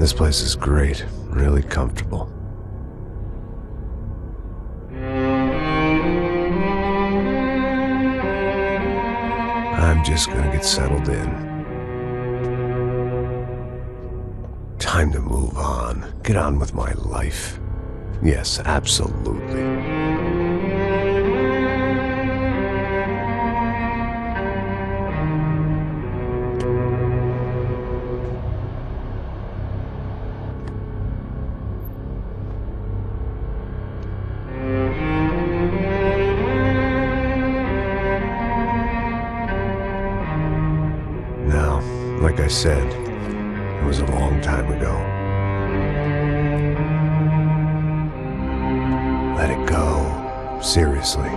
This place is great, really comfortable. I'm just gonna get settled in. Time to move on. Get on with my life. Yes, absolutely. Now, like I said, it was a long time ago. Let it go. Seriously.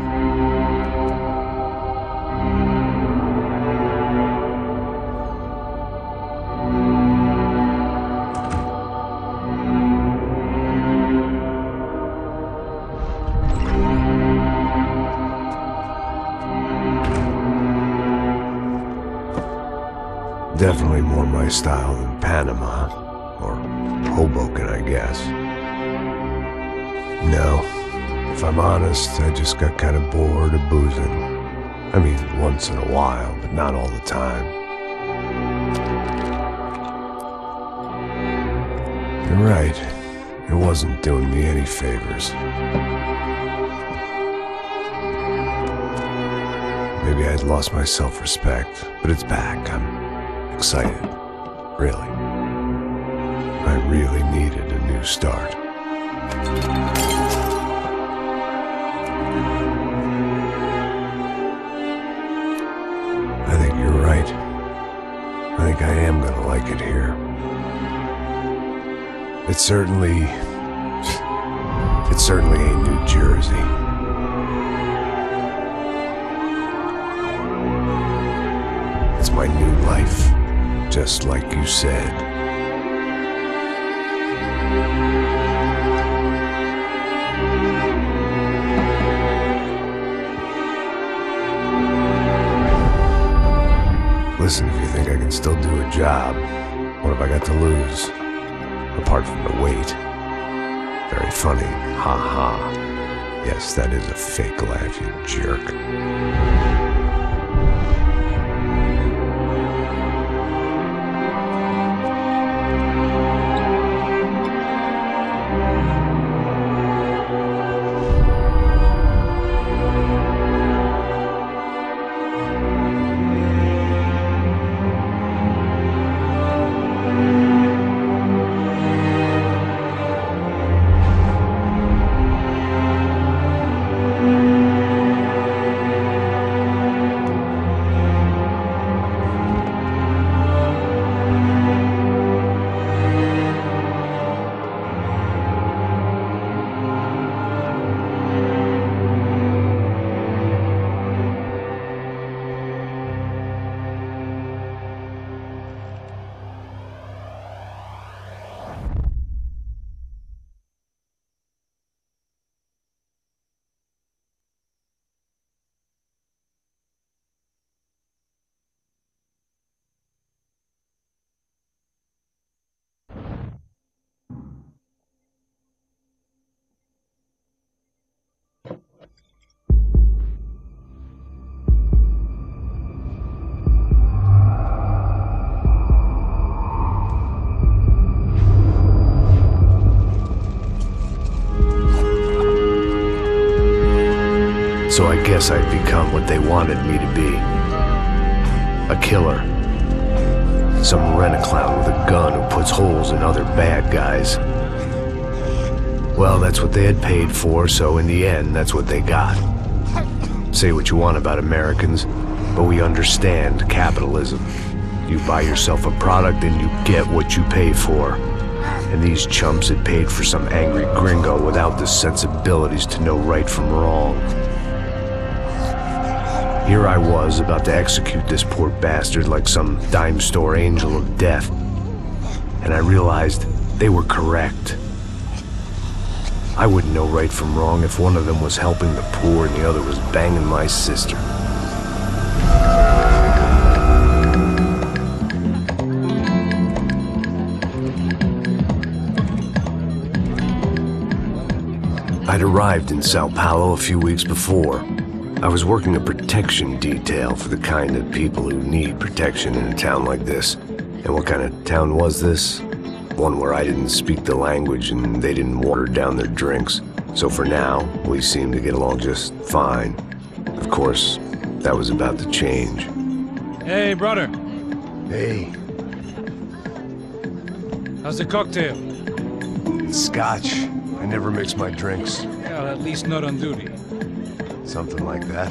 Definitely more my style than Panama, or Hoboken, I guess. No, if I'm honest, I just got kind of bored of boozing. I mean, once in a while, but not all the time. You're right, it wasn't doing me any favors. Maybe I'd lost my self-respect, but it's back. I'm excited, really. I really needed a new start. I think you're right. I think I am gonna like it here. It certainly ain't New Jersey. It's my new life. Just like you said. Listen, if you think I can still do a job, what have I got to lose? Apart from the weight. Very funny. Ha ha. Yes, that is a fake laugh, you jerk. So I guess I'd become what they wanted me to be. A killer. Some rent-a-clown with a gun who puts holes in other bad guys. Well, that's what they had paid for, so in the end, that's what they got. Say what you want about Americans, but we understand capitalism. You buy yourself a product and you get what you pay for. And these chumps had paid for some angry gringo without the sensibilities to know right from wrong. Here I was, about to execute this poor bastard like some dime store angel of death. And I realized they were correct. I wouldn't know right from wrong if one of them was helping the poor and the other was banging my sister. I'd arrived in Sao Paulo a few weeks before. I was working a protection detail for the kind of people who need protection in a town like this. And what kind of town was this? One where I didn't speak the language and they didn't water down their drinks. So for now, we seemed to get along just fine. Of course, that was about to change. Hey, brother. Hey. How's the cocktail? It's scotch. I never mix my drinks. Well, at least not on duty. Something like that.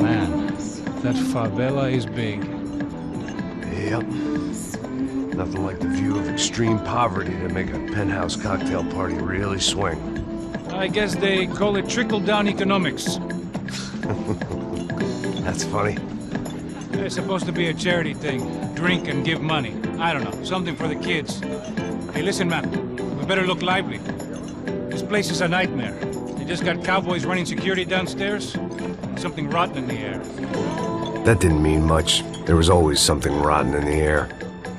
Man, that favela is big. Yep. Nothing like the view of extreme poverty to make a penthouse cocktail party really swing. I guess they call it trickle-down economics. That's funny. It's supposed to be a charity thing. Drink and give money. I don't know, something for the kids. Hey, listen, man. We better look lively. This place is a nightmare. They just got cowboys running security downstairs. Something rotten in the air. That didn't mean much. There was always something rotten in the air.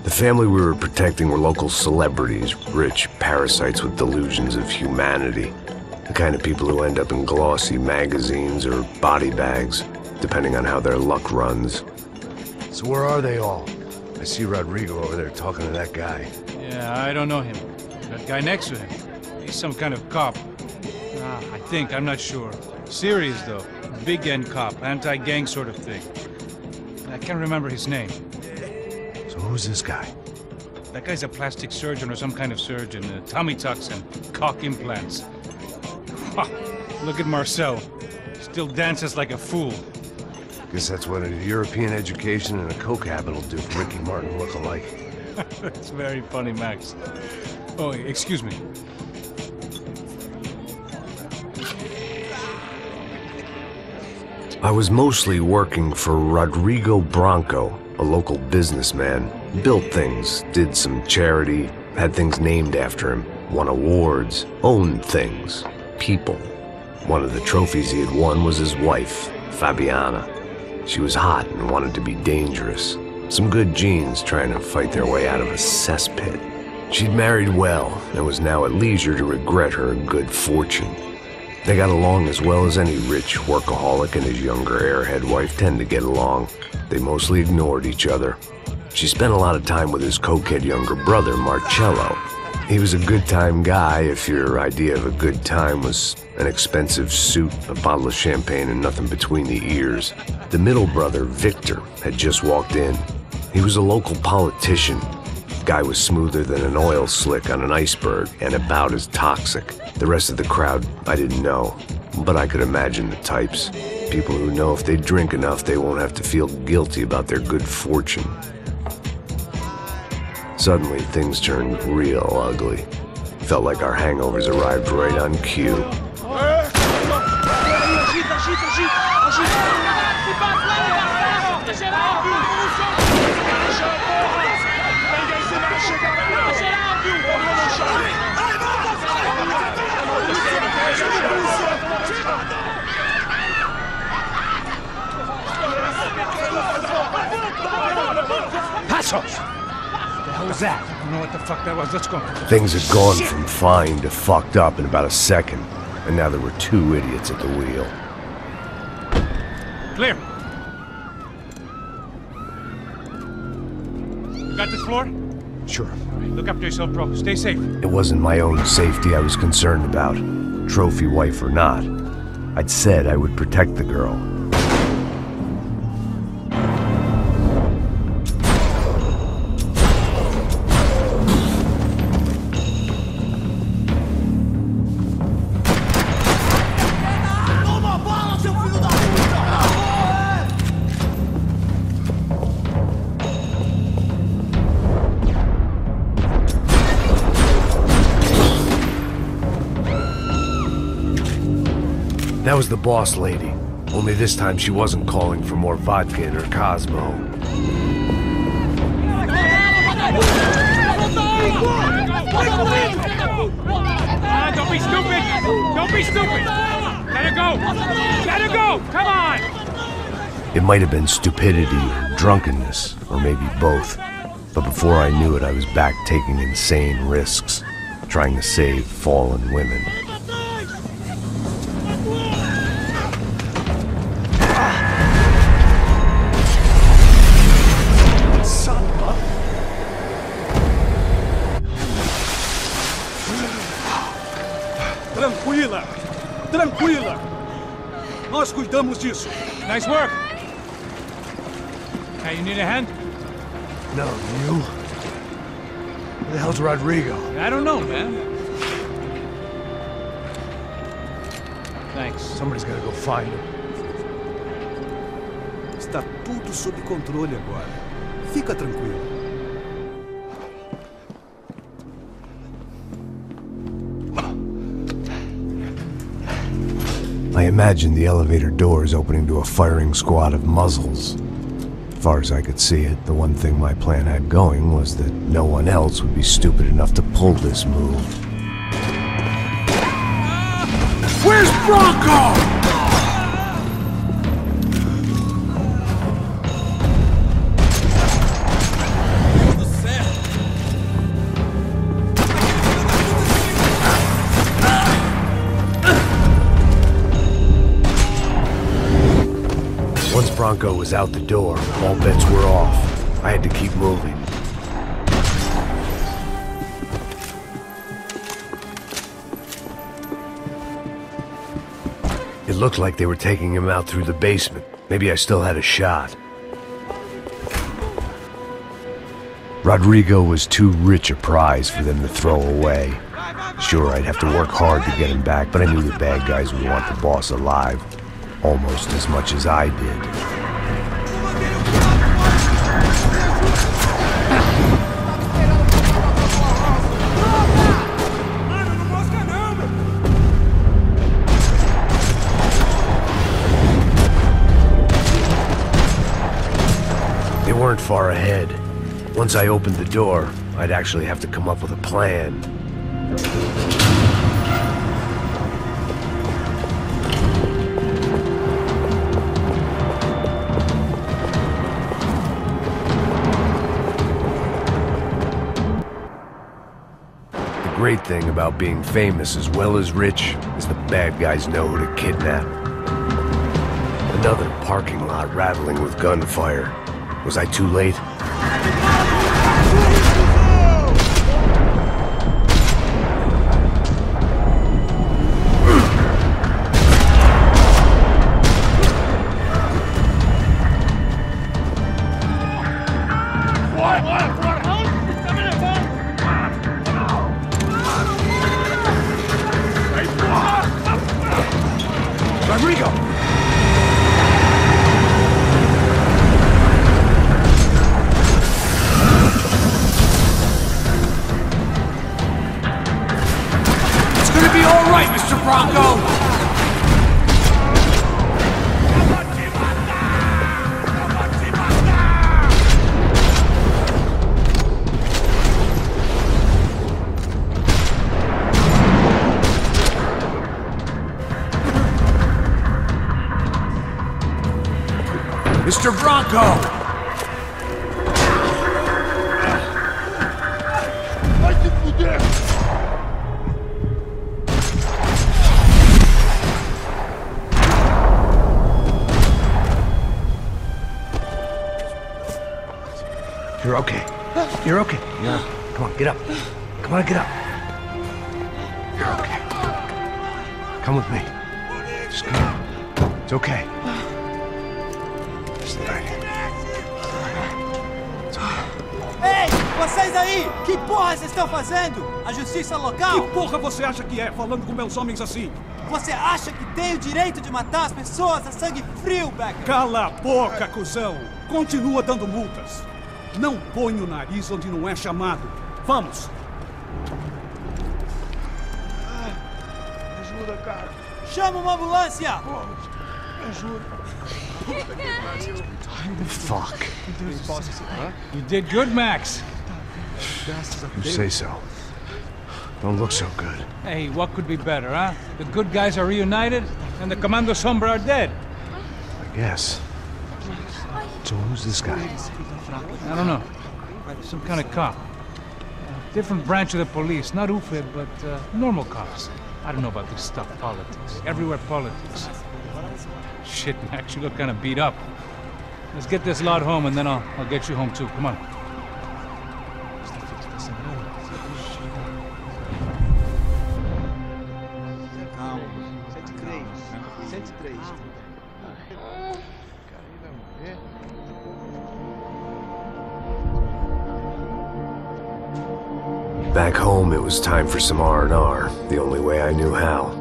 The family we were protecting were local celebrities, rich parasites with delusions of humanity. The kind of people who end up in glossy magazines or body bags, depending on how their luck runs. So where are they all? I see Rodrigo over there talking to that guy. Yeah, I don't know him. That guy next to him. He's some kind of cop. I think, I'm not sure. Serious, though. Big end cop, anti-gang sort of thing. I can't remember his name. So who's this guy? That guy's a plastic surgeon or some kind of surgeon. Tummy tucks and cock implants. Look at Marcel. Still dances like a fool. Guess that's what a European education and a coke habit will do for Ricky Martin look-alike. That's very funny, Max. Oh, excuse me. I was mostly working for Rodrigo Branco, a local businessman. Built things, did some charity, had things named after him, won awards, owned things, people. One of the trophies he had won was his wife, Fabiana. She was hot and wanted to be dangerous. Some good genes trying to fight their way out of a cesspit. She'd married well and was now at leisure to regret her good fortune. They got along as well as any rich workaholic and his younger airhead wife tend to get along. They mostly ignored each other. She spent a lot of time with his cokehead younger brother, Marcello. He was a good-time guy if your idea of a good time was an expensive suit, a bottle of champagne, and nothing between the ears. The middle brother, Victor, had just walked in. He was a local politician. Guy was smoother than an oil slick on an iceberg and about as toxic. The rest of the crowd, I didn't know, but I could imagine the types. People who know if they drink enough, they won't have to feel guilty about their good fortune. Suddenly, things turned real ugly. Felt like our hangovers arrived right on cue. Passos! What the hell was that? I don't know what the fuck that was. Let's go. Things had gone from fine to fucked up in about a second, and now there were two idiots at the wheel. Clear. You got this floor? Sure. All right, look after yourself, bro. Stay safe. It wasn't my own safety I was concerned about, trophy wife or not. I'd said I would protect the girl. That was the boss lady, only this time she wasn't calling for more vodka in her Cosmo. Don't be stupid! Don't be stupid! Let her go! Let her go! Come on! It might have been stupidity or drunkenness, or maybe both. But before I knew it, I was back taking insane risks. trying to save fallen women. Tranquila! Tranquila! Nós cuidamos disso. Nice work. Hey, you need a hand? No, you? Where the hell's Rodrigo? I don't know, man. Thanks. Somebody's gotta go find him. Está tudo sob controle agora. Fica tranquilo. I imagined the elevator doors opening to a firing squad of muzzles. As far as I could see it, the one thing my plan had going was that no one else would be stupid enough to pull this move. Where's Bronco? Once Bronco was out the door, all bets were off. I had to keep moving. It looked like they were taking him out through the basement. Maybe I still had a shot. Rodrigo was too rich a prize for them to throw away. Sure, I'd have to work hard to get him back, but I knew the bad guys would want the boss alive. Almost as much as I did. They weren't far ahead. Once I opened the door, I'd actually have to come up with a plan. The great thing about being famous as well as rich is the bad guys know who to kidnap. Another parking lot rattling with gunfire. Was I too late? Rodrigo! It's gonna be all right, Mr. Bronco! Mr. Bronco! You're okay. You're okay. Yeah. Come on, get up. Come on, get up. You're okay. Come with me. Just come on. It's okay. Stay right here. Ei, vocês aí! Que porra vocês estão fazendo? A justiça local? Que porra você acha que é, falando com meus homens assim? Você acha que tem o direito de matar as pessoas a sangue frio, Becker? Cala a boca, cuzão! Continua dando multas. Não põe o nariz onde não é chamado. Vamos! Ajuda, cara. Chama uma ambulância! Ajuda. Fuck. You did good, Max. You say so. Don't look so good. Hey, what could be better, huh? The good guys are reunited, and the Commando Sombra are dead. I guess. So who's this guy? I don't know. Some kind of cop. Different branch of the police. Not UFED, but normal cops. I don't know about this stuff, politics. Everywhere politics. Shit, Max, you look kind of beat up. Let's get this lot home, and then I'll get you home, too. Come on. Calma. 103. 103. Back home, it was time for some R&R, the only way I knew how.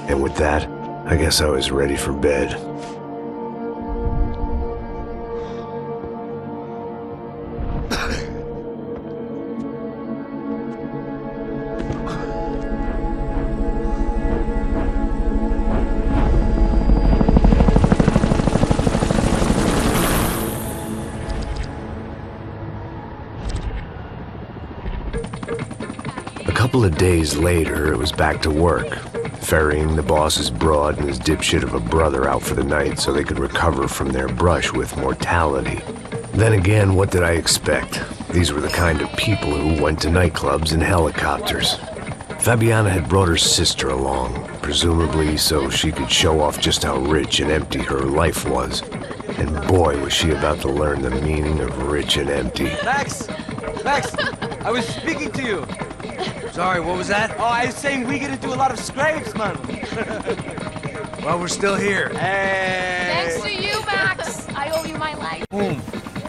And with that, I guess I was ready for bed. A couple of days later, it was back to work. Ferrying the boss's broad and his dipshit of a brother out for the night so they could recover from their brush with mortality. Then again, what did I expect? These were the kind of people who went to nightclubs in helicopters. Fabiana had brought her sister along, presumably so she could show off just how rich and empty her life was. And boy, was she about to learn the meaning of rich and empty. Max! Max! I was speaking to you. Sorry, what was that? Oh, I was saying we gotta do a lot of scrapes, man. Well, we're still here. Hey! Thanks to you, Max. I owe you my life. Boom.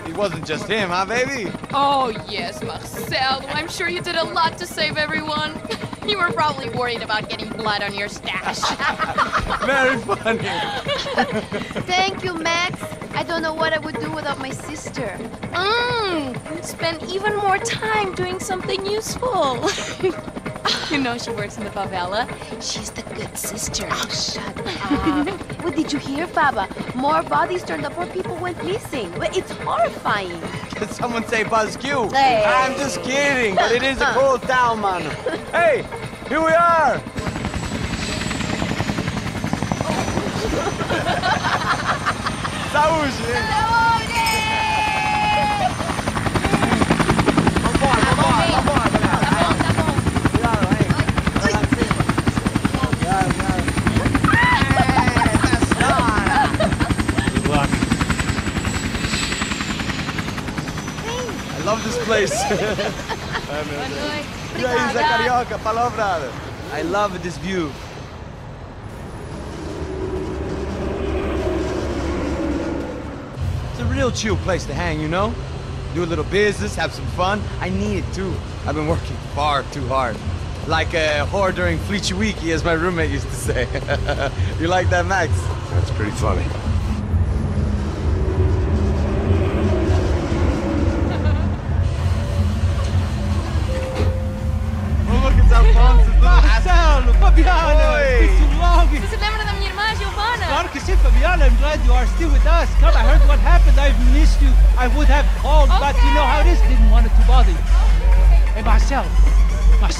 It wasn't just him, huh, baby? Oh, yes, Marcel. I'm sure you did a lot to save everyone. You were probably worried about getting blood on your stash. Very funny. Thank you, Max. I don't know what I would do without my sister. Spend even more time doing something useful. You know she works in the favela. She's the good sister. Oh, shut up. What did you hear, Baba? More bodies turned up, more people went missing. Well, it's horrifying. Did someone say Buzz Q? Hey. I'm just kidding, but it is a cool town, man. Hey, here we are. Saúde! I love this place. E aí, Zé Carioca, palavra. I love this view. It's a real chill place to hang, you know? Do a little business, have some fun. I need it too. I've been working far too hard. Like a whore during Fleechy Weeky, as my roommate used to say. You like that, Max? That's pretty funny. Marcelo, Fabiana, it's been too long. Você se lembra da minha irmã, Giovanna? Claro que sim, Fabiana. I'm glad you are still with us. Come, I heard what happened. I've missed you. I would have called, but you know how it is. Didn't want it to bother you. Hey, Marcelo, I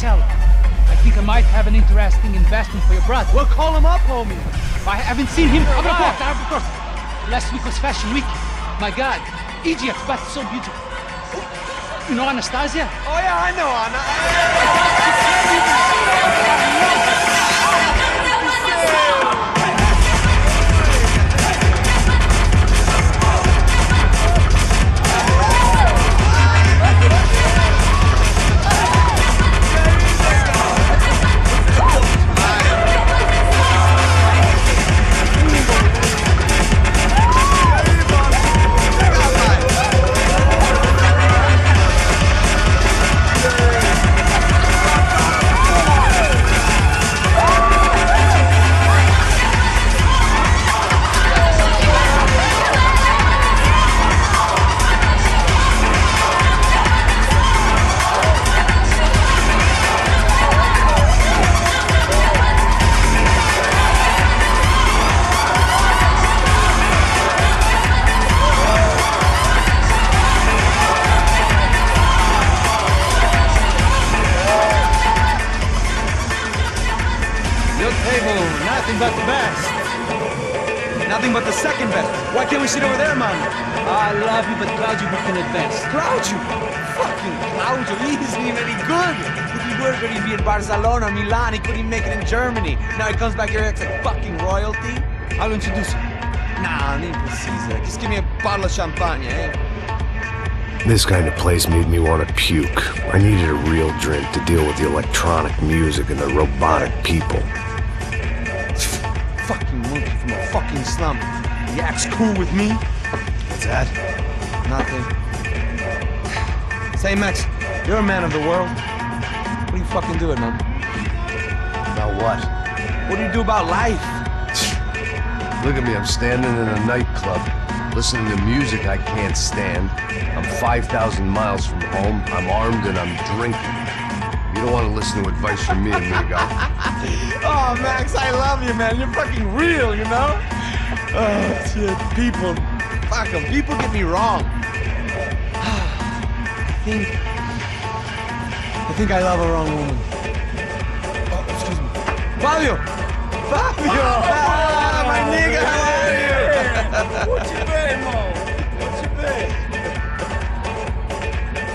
think I might have an interesting investment for your brother. Well, call him up, homie. I haven't seen him for a while. Last week was Fashion Week. My God, Egypt, but so beautiful. You know Anastasia? Oh yeah, I know Anna. but best. Nothing but the second best. Why can't we sit over there, man? I love you, but Claudio booked in advance. Claudio! Fucking Claudio, he isn't even any good. If he were good, he'd be in Barcelona, Milan, he couldn't even make it in Germany. Now he comes back here, acts like fucking royalty. I'll introduce you. Nah, need precisa. Just give me a bottle of champagne, eh? This kind of place made me want to puke. I needed a real drink to deal with the electronic music and the robotic people. Fucking monkey from a fucking slum. The act's cool with me. What's that? Nothing. Say, Max, you're a man of the world. What are you fucking doing, man? About what? What do you do about life? Look at me, I'm standing in a nightclub, listening to music I can't stand. I'm 5,000 miles from home, I'm armed and I'm drinking. You don't want to listen to advice from me, amigo. Oh, Max, I love you, man. You're fucking real, you know? Oh, shit. People. Fuck them. People get me wrong. I think I love a wrong woman. Oh, excuse me. Fabio! Fabio! Ah, my nigga, how are you? What you been, Mo? What you been?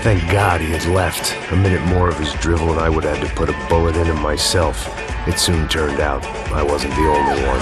Thank God he had left. A minute more of his drivel and I would have had to put a bullet in him myself. It soon turned out I wasn't the only one.